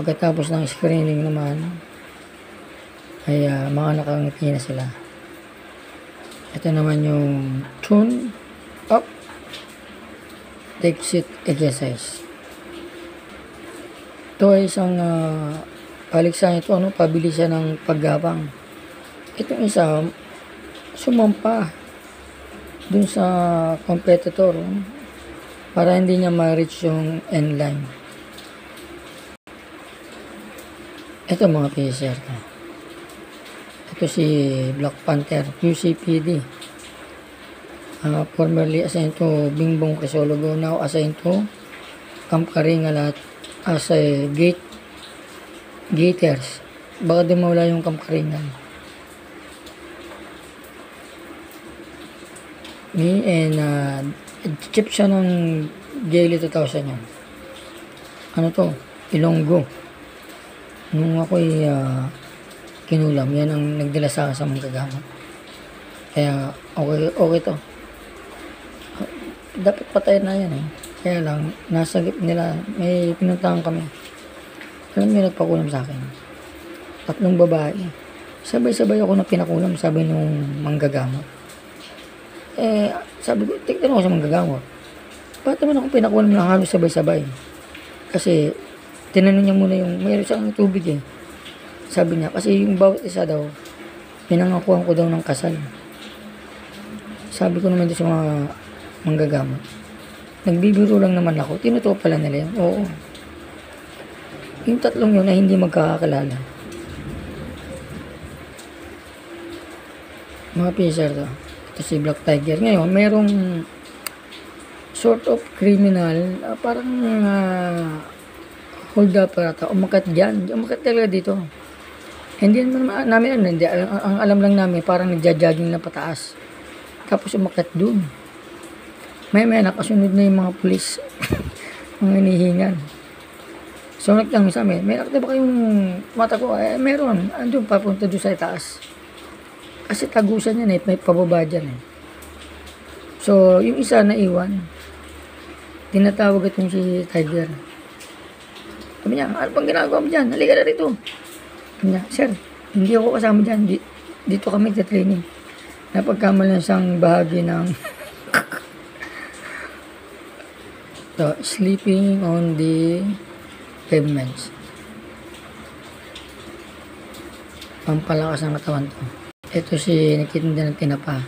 Pagkatapos ng screening naman, ay mga nakangiti na sila. Ito naman yung tune up, take seat exercise. Ito ay isang paligsahan ito, pabilisan ng paggabang. Itong isa, sumampa dun sa competitor para hindi niya ma-reach yung end line. Ito mga PSR. Ito si Black Panther, UCPD. Formerly assigned to Bingbong Crisologo, now assigned to Camp Karingalat as a gaters. Baka dumawala yung Camp Karingal. Me and chip siya ng Jelly 2000 yan. Ano to? Ilonggo. Nung ako'y kinulam, yan ang nagdala sa akin sa manggagamot. Kaya okay to. Dapat patay na yan eh. Kaya lang, nasa gip nila, may pinuntahan kami. Alam niyo, nagpakulam sa akin. 3 babae. Sabay-sabay ako na pinakulam, sabi nung manggagamot. Sabi ko, tignan ako sa manggagamot. Ba't naman ako pinakulam lang halos sabay-sabay? Kasi, tinanong niya muna yung, mayroon siyang tubig eh. Sabi niya, kasi yung bawat isa daw, pinangakuhan ko daw ng kasal. Sabi ko naman doon sa mga manggagamot. Nagbibiro lang naman ako. Tinutuwa pala nila yun. Oo. Yung 3 yun na hindi magkakakalala. Mga PSR to. Ito si Black Tiger. Ngayon, mayroong sort of criminal, parang hold up ata. Umakat dyan. Umakat talaga dito. Hindi namin hindi. Ang alam lang namin, parang nagja-jogging na pataas. Tapos umakat dun. May nakasunod na yung mga pulis. Mga hinihingan. So, nagtanong sa amin, may nakita ba kayong mata ko? Meron. Andun, papunta doon sa taas. Kasi tagusan yan eh. May pababa dyan eh. So, yung isa na iwan. Tinatawag itong si Tiger. Sabi niya, ano pang ginagawa mo dyan? Halika na rito. Sabi niya, sir, hindi ako kasama dyan. Dito kami sa training. Napagkamalan siyang bahagi ng so, sleeping on the pavements. Pampalakas ng katawan to. Ito si nagtitinda ng tinapa.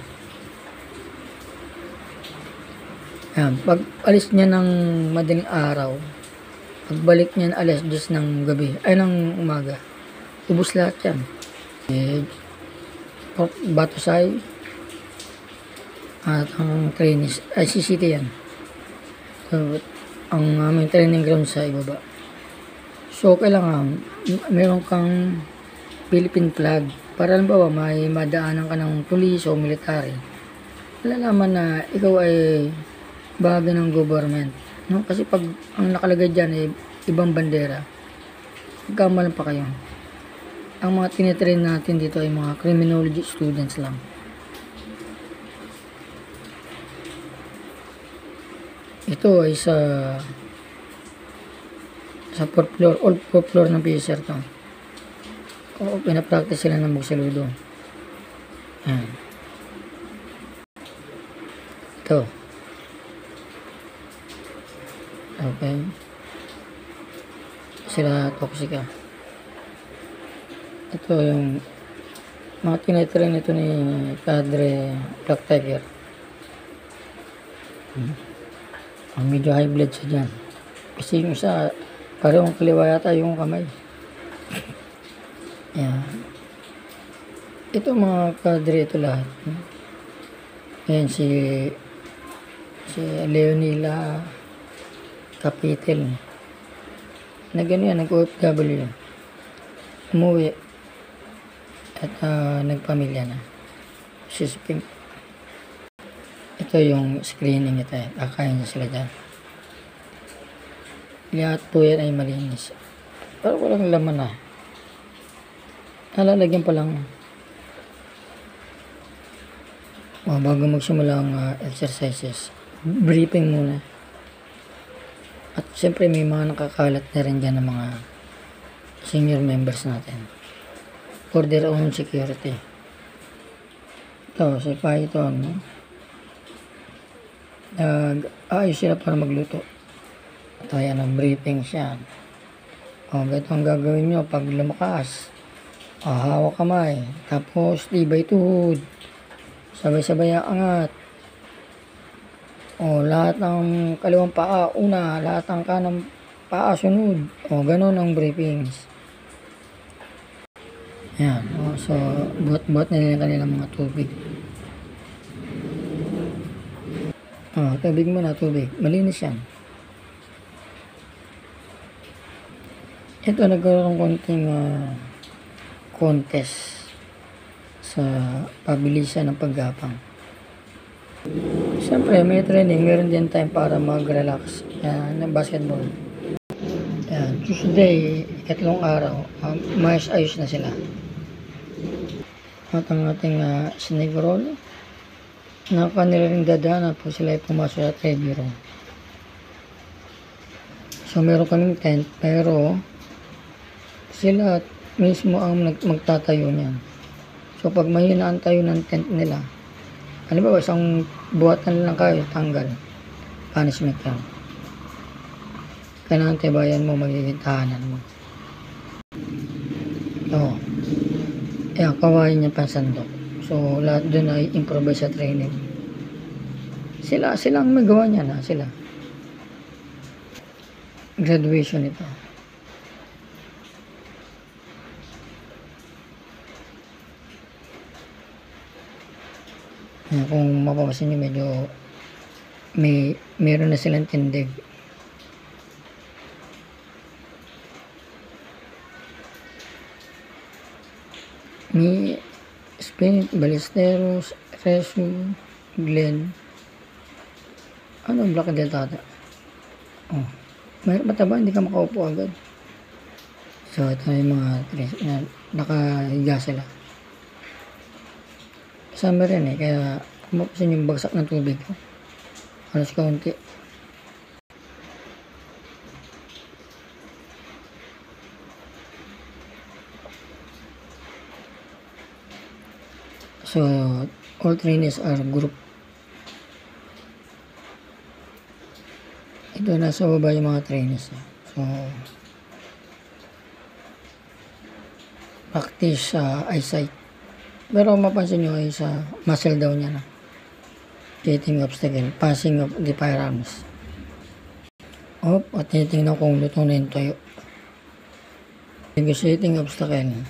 Ayan, pag alis niya ng madaling araw, pagbalik niya alas 10 ng gabi, ay ng umaga, ubos lahat yan. Batusay at ang trainees, ay CCT yan. So, ang aming training ground sa ibaba. So, kailangan meron kang Philippine flag. Para halimbawa, may madaanan ka ng pulis o military. Malalaman na ikaw ay bahagi ng government. No? Kasi pag ang nakalagay dyan ay ibang bandera, magkamalan pa kayo. Ang mga tinitrain natin dito ay mga criminology students lang. Ito ay sa 4th floor, all 4th floor ng PSR to. O, pinapractice sila ng magsaludo. Yan. Ito. Okay. Sila toxica. Ito yung mga tinitrain ito ni Padre Black Tiger. Ang medyo high blood siya dyan. Kasi yung isa, parehong kaliwa yata yung kamay. Yan. Ito mga padre ito lahat. Ayan si Leonila Capitel. Na gano'n yan, nag-OFW. Umuwi. At nagpamilya na. She's pink. Ito yung screening ito. Kakain na sila dyan. Lahat po yan ay malinis. Pero walang laman na. Nalalagyan pa lang. Bago magsimula ang exercises, briefing muna. At siyempre may mga nakakalat na rin dyan ng mga senior members natin. For their own security. Ito, si Python. Ayos sila para magluto. Ito, yan ang briefing siya. Ganito ang gagawin nyo pag lumakas. Hawak kamay. Tapos, tibay tuhod. Sabay-sabay ang angat. Lahat ng kaliwang paa, una. Lahat ng kanang paa, sunod. Ganon ang briefings. Yan. So, buhat-buhat na nila kanilang mga tubig. Tubig muna, tubig. Malinis yan. Ito, nagkaroon konting contest sa pabilisan ng paggapang. Siyempre, may training. Meron din time para mag-relax. Yan, ng basketball. Yan. Tuesday, ikatlong araw, ayos na sila. At ang ating snake roll, na kanila rin dadaanan po sila ay pumasok sa training room. So, meron kaming tent, pero sila mismo ang magtatayo niyan. So, pag mahina ang tayo ng tent nila, halimbawa, isang buhatan lang kayo, tanggal. Punishment lang. Kailangan tibayan mo, magiging tahanan mo. Ayan, kawain niya pansandok. So, lahat doon ay improvise sa training. Sila ang magawa niya na, sila. Graduation ito. Ayan, kung mapapasin niyo, medyo meron na silang tindig. May Spirit, Ballesteros, Resu, Glenn. Ano ang Black Delta? May mataba, hindi ka makaupo agad. So, ito yung mga nakahiga sila. Kasama rin kaya kumapasin yung bagsak ng tubig. Halos kaunti. So, all trainees are group. Ito, nasa baba yung mga trainees. So, practice eyesight. Pero mapansin nyo ay sa muscle down niya na. Shooting obstacle, passing of the firearms. At tinitingnan kung luto na yung toyo. Negotiating obstacle.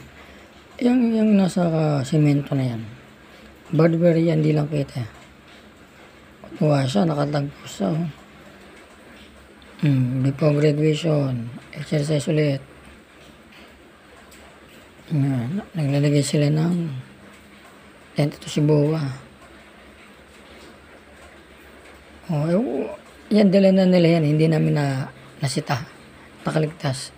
Yung nasa semento na yan. Barbary yan, di lang kita. Tuwa siya, nakatagpo siya. Before graduation, exercise ulit. Naglalagay sila ng tent ito si Boa. Yan, dala na nila yan. Hindi namin nasita. Nakaligtas.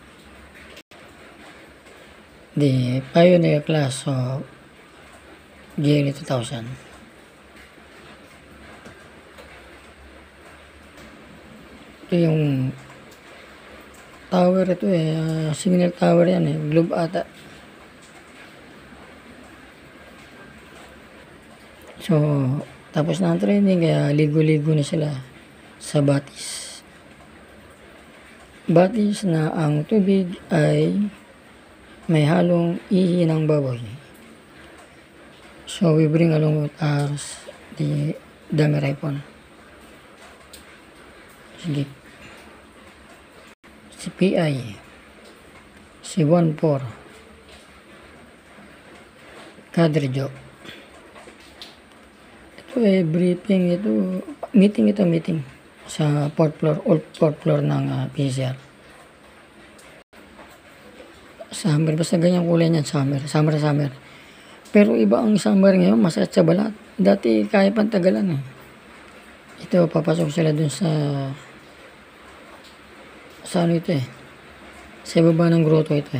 The pioneer class of GLE 2000. Ito yung tower ito signal tower yan globe ata. So, tapos na ang training kaya ligo-ligo na sila sa batis. Batis na ang tubig ay may halong ihi ng baboy. So, we bring along with us the dummy ripon. Sige. Si PI. Si 1-4. Kadrijo. Ito briefing ito. Meeting sa 4th floor, all 4th floor ng PCR. Summer, basta ganyan kulay niyan, summer. Pero iba ang summer ngayon, masakit sa balat. Dati kaya pang tagalan Ito, papasok sila dun sa ano ito sa baba ng grotto ito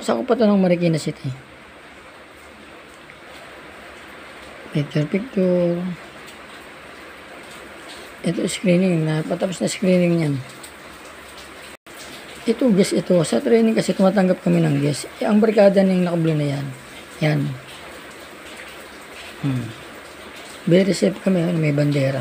Sakop pa ito ng Marikina City. Picture. Ito screening patapos na screening niyan. Ito guest sa training kasi tumatanggap kami ng guest. Ang barkada ng nakablo na yan. Very safe kami, may bandera.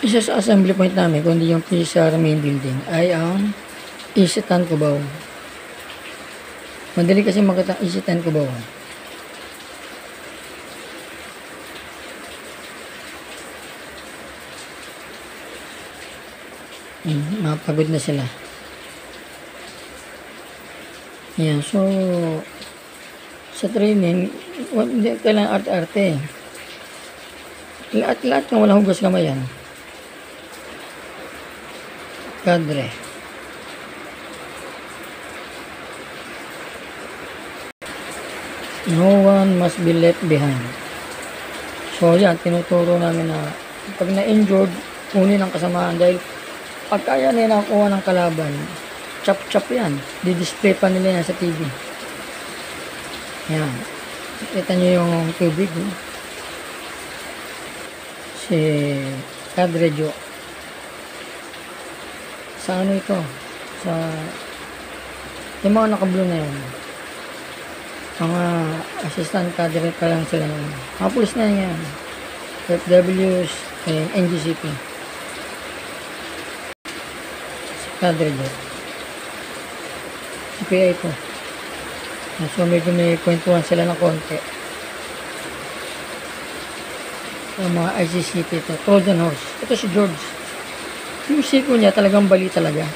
Isa sa assembly point namin, kundi yung PCR main building, ay ang Isitan Cubao. Madali kasi makita ang Isitan Cubao. Mapagod na sila. Yan, so sa training, hindi kailangan arte-arte. Lahat ng walang hugas kamay yan. Kadre. No one must be left behind. So yan, tinuturo namin na pag na-injured, kunin ang kasamaan dahil pag kaya nila nakuha ng kalaban, chop yan. Di-display pa nila yan sa TV. Yan. Kita nyo yung tubig. Si Kadrejo. Sa ano ito? Sa yung mga nakablo na yun. Mga assistant cadre pa lang sila naman. Mga pulis na yan. FWs and NGCP. Si Kadrejo. Si PA ito. So medyo may kwentuhan sila ng konti. Yung mga ICCP ito. Trojan Horse. Ito si George. Yung siko niya talagang bali talaga.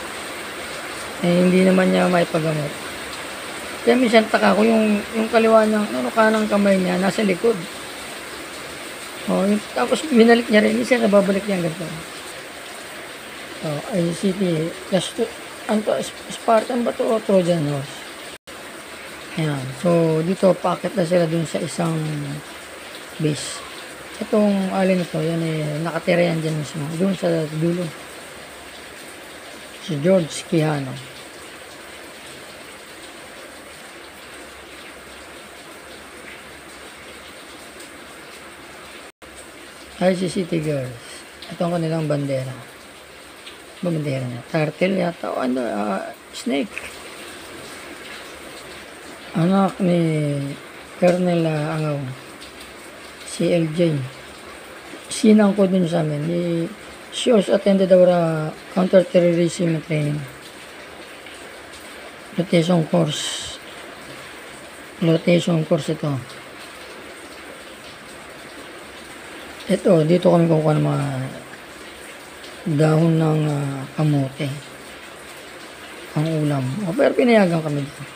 Hindi naman niya maipagamot. Kaya minsan taka ko yung kaliwa niya, kanang kamay niya nasa likod. Tapos binalik niya rin, minsan nababalik niya ganito. ICT, Spartan ba ito o Trojan Horse? Ayan. So dito paakit na sila dun sa isang base. Itong alin ito, yan nakatira yan dyan mismo. Dun sa dulo. Si George Quijano. ICCT girls. Ito ang kanilang bandera. Bandera niya. Turtle yata. Snake. Anak ni Colonel Angaw. Si LJ. Sinang ko dun sa amin. She also attended our counter-terrorism training. Rotation course ito. Ito, dito kami kukuha ng mga dahon ng kamote. Ang ulam. Pero pinayagan kami dito.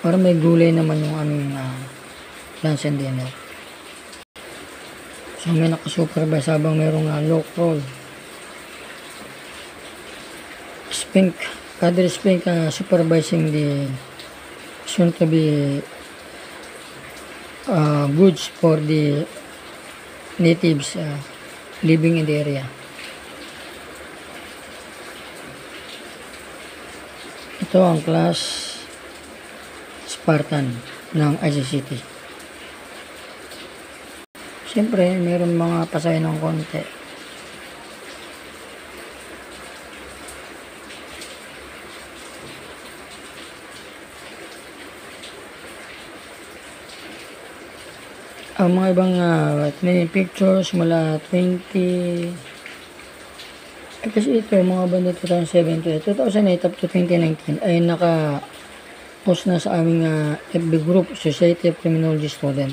Para may gulay naman yung aming lunch and dinner. So may nakasupervise habang mayroong lock roll. Cadre Spink supervising the soon to be goods for the natives living in the area. Ito ang class Spartan ng ICCT. Siyempre, meron mga pasay ng konti. Ang mga ibang pictures mula 20 kasi ito mga banda 2007 to 2008 up to 2019 ay naka-post na sa aming FB group, Society of Criminology Student.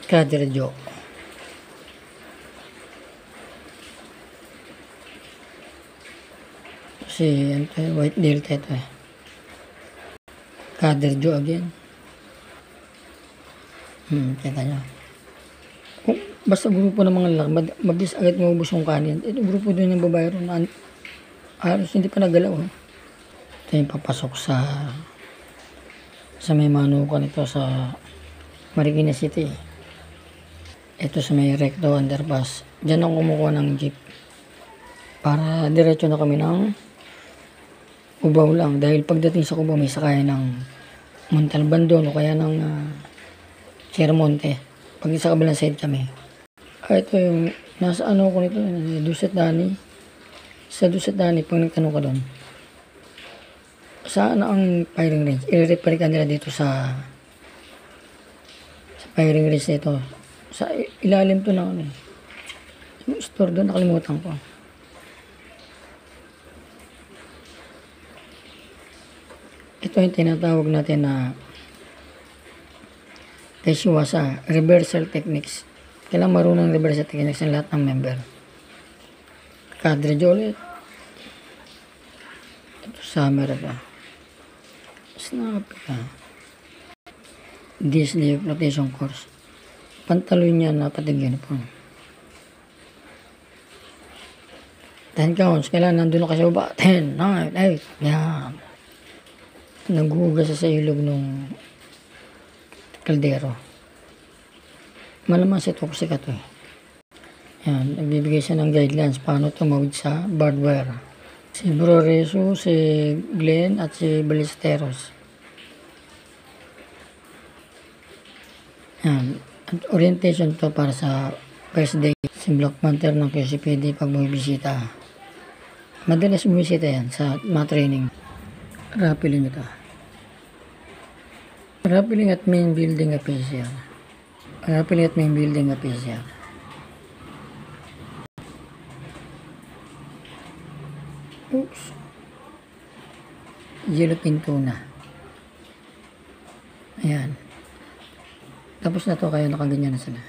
Kader Joe. Si White Delta ito eh. Kader Joe again. Kita nyo. Basta grupo ng mga lalaki, mabilis agad maubos yung kanin. Ito grupo din ng babae ron. Halos hindi pa nagalaw. Ito yung papasok sa may manukan ito sa Marikina City. Ito sa may Recto Underpass. Diyan ako kumukuha ng jeep. Para diretso na kami ng Cubao lang. Dahil pagdating sa Cubao may sakay ng Montalbandon o kaya ng Chermonte. Pag sa kabilang side kami. Ito yung nasa ko nito. Duset Dani. Sa Duset Dani, pag nagtanong ka doon. Saan ang firing range? I-repair ka nila dito sa firing range nito. Sa ilalim to na yung store doon, nakalimutan ko. Ito yung tinatawag natin na Teshiwasa, reversal techniques. Kailangan marunong reversal techniques ng lahat ng member. Kadre Jolet. Ito summer pa. Snap pa. DSD flotation course. Pantaloy niya na patig uniform. 10 counts. Kailangan nandun na kasi ba? 10, 9, 8. Yan. Naghuhugas sa ilog nung kaldero. Malamang si toxic ito eh. Yan, nagbibigay siya ng guidelines paano tumawid sa barbed wire. Si Bro Rezo, si Glenn at si Ballesteros. Yan, at orientation to para sa first day. Si Block Panther ng QCPD pag bumibisita. Madalas bumisita yan sa mga training. Rappelling ito. Rappelling at main building official. Rappelling at main building official. Oops. Yellow pinto na. Ayan. Tapos na to kaya nakaganyan na sila.